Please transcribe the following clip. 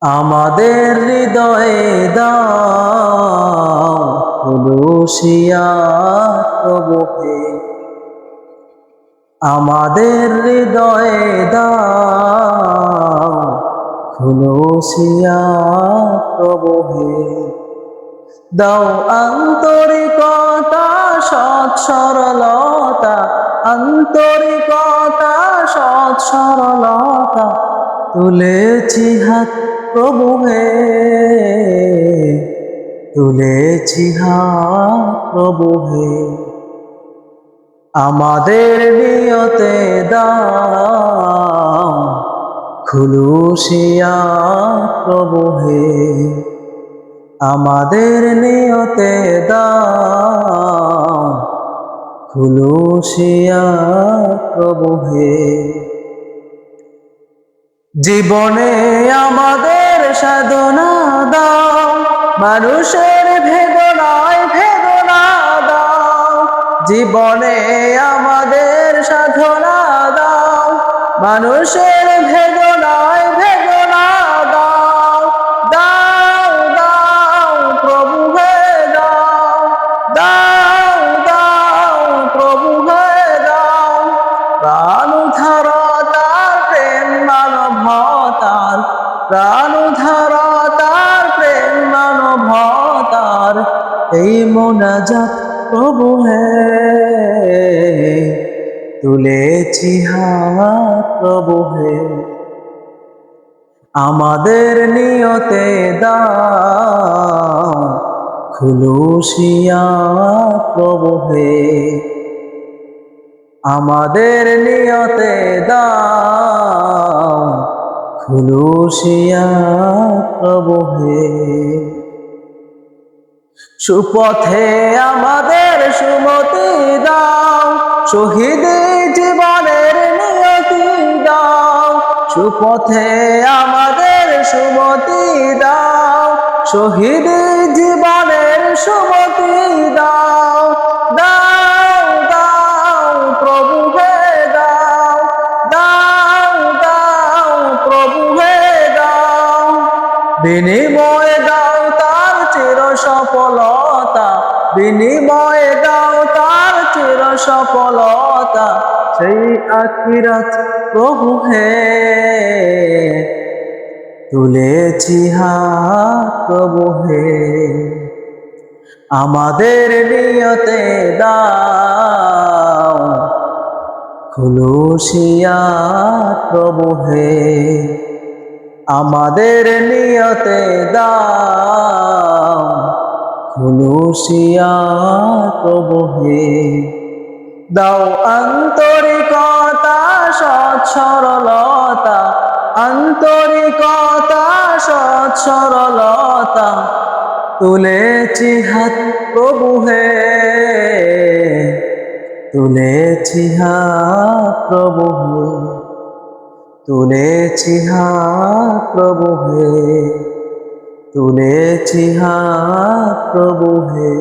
আমাদের হৃদয়ে দাও খুলুসিয়া প্রভুকে, আমাদের হৃদয়ে দাও খুলুসিয়া প্রভুকে। দাও আন্তরিকতা সৎ সরলতা, আন্তরিকতা সৎ সরলতা, তুলেছি হাত প্রভু হে, তুলেছি হাত প্রভু হে। আমাদের নিয়তে দাও খুলুসিয়া প্রভু হে, আমাদের নিয়তে দাও খুলুসিয়া প্রভু হে। জীবনে আমাদের সাধনা দাও, মানুষের বেদনায় বেদনা দাও। জীবনে আমাদের সাধনা দাও, মানুষের বেদনায় বেদনা দাও। দাও দাও প্রভু হে দাও, দাও দাও প্রভু হে দাও। প্রাণ উদ্ধারতার প্রেম মানবতার, প্রাণ উদ্ধারতার প্রেম মানবতার, এই মোনাজাত প্রভু হে, তুলেছি হাত প্রভু হে। আমাদের নিয়তে দাও খুলুসিয়া প্রভু হে, আমাদের নিয়তে দাও খুলুসিয়া প্রভু হে। সুপথে আমাদের সুমতি দাও, শহীদি জীবনের নিয়তি দাও। সুপথে আমাদের সুমতি দাও, শহীদি জীবনের সুমতি দাও। দাও দাও প্রভু হে দাও, দাও দাও প্রভু হে দাও। বিনিময়ে দাও তার চির সফলতা, বিনিময়ে দাও তার চির সফলতা, সেই আখিরাত প্রভু হে, তুলেছি হাত প্রভু হে। আমাদের নিয়তে দাও খুলুসিয়া প্রভু হে, আমাদের নিয়তে দাও খুলুসিয়া প্রভু হে। দাও আন্তরিকতা সৎ সরলতা, আন্তরিকতা সৎ সরলতা, তুলেছি হাত প্রভু হে, তুলেছি হাত প্রভু হে, তুলেছি হাত প্রভু হে, তুলেছি হাত প্রভু হে।